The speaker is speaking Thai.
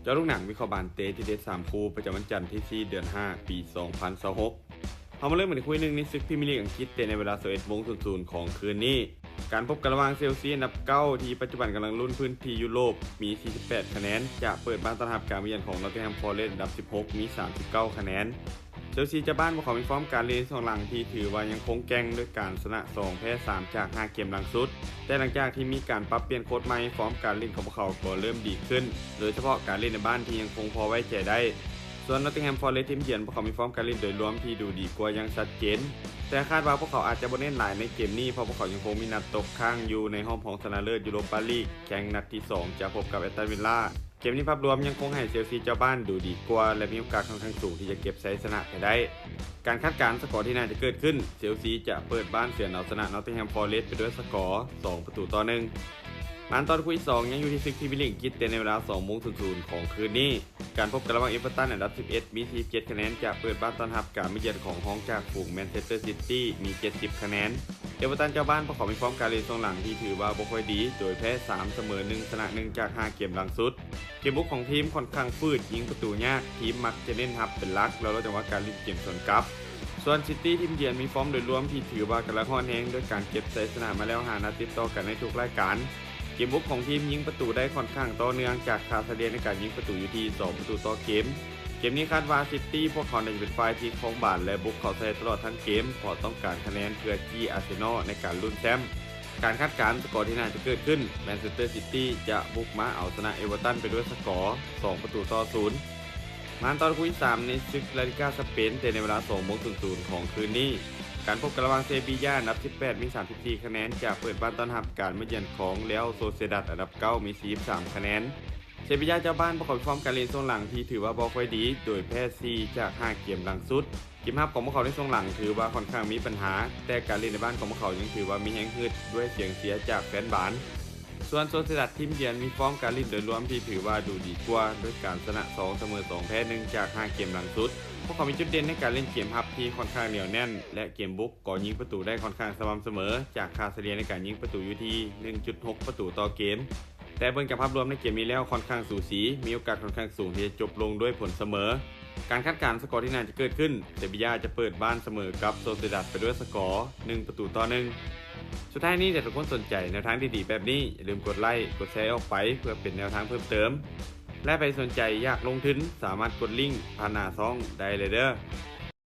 เจ้าลูกหนังวิเคราะห์บานเตที่เด็ด3คู่ประจำวันจันทร์ที่ 4 เดือน 5 ปี 2026เรามาเริ่มกันที่คู่หนึ่งในศึกพรีเมียร์ลีกอังกฤษเตะในเวลา 11:00 ของคืนนี้การพบกันระหว่างเชลซีอันดับ 9 ที่ปัจจุบันกำลังลุ้นพื้นที่ยุโรปมี 48 คะแนนจะเปิดบ้านต้อนรับการมาเยือนของนอตติงแฮมฟอเรสต์อันดับ 16 มี 39 คะแนนเชลซีจะบ้านพวกเขามีฟอร์มการเล่น2หลังที่ถือว่ายังคงแกร่งด้วยการชนะ2แพ้3จาก5เกมหลังสุดแต่หลังจากที่มีการปรับเปลี่ยนโค้ชใหม่ฟอร์มการเล่นของพวกเขาก็เริ่มดีขึ้นโดยเฉพาะการเล่นในบ้านที่ยังคงพอไว้ใจได้ส่วนนอตติงแฮมฟอเรสต์ทีมเยือนพวกเขามีฟอร์มการเล่นโดยรวมที่ดูดีกว่ายังชัดเจนแต่คาดว่าพวกเขาอาจจะบ่เน้นหลายในเกมนี้เพราะพวกเขายังคงมีนัดตกค้างอยู่ในห้องของชนะเลิศยูโรปาลีกแข่งนัดที่2จะพบกับแอสตันวิลล่าเกมนี้ภาพรวมยังคงให้เชลซีเจ้าบ้านดูดีกว่าและมีโอกาสค่อนข้างสูงที่จะเก็บชัยชนะไปได้การคาดการณ์สกอร์ที่น่าจะเกิดขึ้นเชลซีจะเปิดบ้านเสือเอาชนะนอตติงแฮมฟอเรสต์ไปด้วยสกอร์2-1หลังตอนคู่ที่2ยังอยู่ที่ศึกพรีเมียร์ลีกอังกฤษในเวลา 2:00 ของคืนนี้การพบกันระหว่างเอเวอร์ตันอันดับ 11 มี 47 คะแนนจะเปิดบ้านต้อนรับการมาเยือนของห้องจากฝูงแมนเชสเตอร์ซิตี้มี 70 คะแนนเอเวอร์ตันเจ้าบ้านพวกเขามีฟอร์มการเล่นช่วงหลังที่ถือว่าบ่ค่อยดีโดยแพ้3เสมอ1ชนะ1จาก5เกมหลังสุดเกมบุกของทีมค่อนข้างฟืดยิงประตูยากทีมมักจะเน้นทับเป็นหลักแล้วเราจะว่าการเล่นเกมสวนกลับส่วนซิตี้ทีมเยือนมีฟอร์มโดยรวมที่ถือว่ากำลังฮ้อนแรงด้วยการเก็บชัยชนะมาแล้ว5นัดติดต่อกันในทุกรายการเกมบุกของทีมยิงประตูได้ค่อนข้างต่อเนื่องจากคาซาเดียในการยิงประตูอยู่ที่2ประตูต่อเกมนี้คาดว่าซิตี้พวกเขาจะเป็นฝ่ายที่ครองบาลและบุกเข้าใส่ตลอดทั้งเกมเพราะต้องการคะแนนเพื่อจี้อาร์เซนอลในการลุ้นแชมป์การคาดการณ์สกอร์ที่น่าจะเกิดขึ้นแมนเชสเตอร์ซิตี้จะบุกมาเอาชนะเอเวอร์ตันไปด้วยสกอร์2-0มาตอนคู่ที่3ในศึกลาลิก้าสเปนในเวลา 2:00 ของคืนนี้การพบกันระหว่างเซบีย่าอันดับ 18 มี 34 คะแนนจะเปิดบ้านต้อนรับการมาเยือนของเรอัลโซเซดัดอันดับ 9 มี 43 คะแนนเซบีย่าเจ้าบ้านประกอบฟอร์มการเล่นช่วงหลังที่ถือว่าบ่ค่อยดีโดยแพ้4จาก5เกมหลังสุดเกมรับของพวกเขาในช่วงหลังถือว่าค่อนข้างมีปัญหาแต่การเล่นในบ้านของพวกเขายังถือว่ามีแรงฮึดด้วยเสียงเสียจากแฟนบาสส่วนโซเซดัดทีมเยือนมีฟอร์มการเล่นโดยรวมที่ถือว่าดูดีกว่าด้วยการชนะ2เสมอ2แพ้1จาก5เกมหลังสุดพวกเขามีจุดเด่นในการเล่นเกมรับที่ค่อนข้างเหนียวแน่นและเกมบุกก็ยิงประตูได้ค่อนข้างสม่ำเสมอจากคาซาเดียในการยิงประตูอยู่ที่ 1.6 ประตูต่อเกมแต่เบิ่งจากภาพรวมในเกมนี้แล้วค่อนข้างสูสีมีโอกาสค่อนข้างสูงที่จะจบลงด้วยผลเสมอการคาดการณ์สกอร์ที่น่าจะเกิดขึ้นเซบีย่าจะเปิดบ้านเสมอกับโซเซดัดไปด้วยสกอร์1-1สุดท้ายนี้ถ้าทุกคนสนใจแนวทางดีๆแบบนี้อย่าลืมกดไลค์กดแชร์ออกไปเพื่อเป็นแนวทางเพิ่มเติมและไปสนใจอยากลงทุนสามารถกดลิงก์ผ่านหน้าช่องได้เลยเด้อ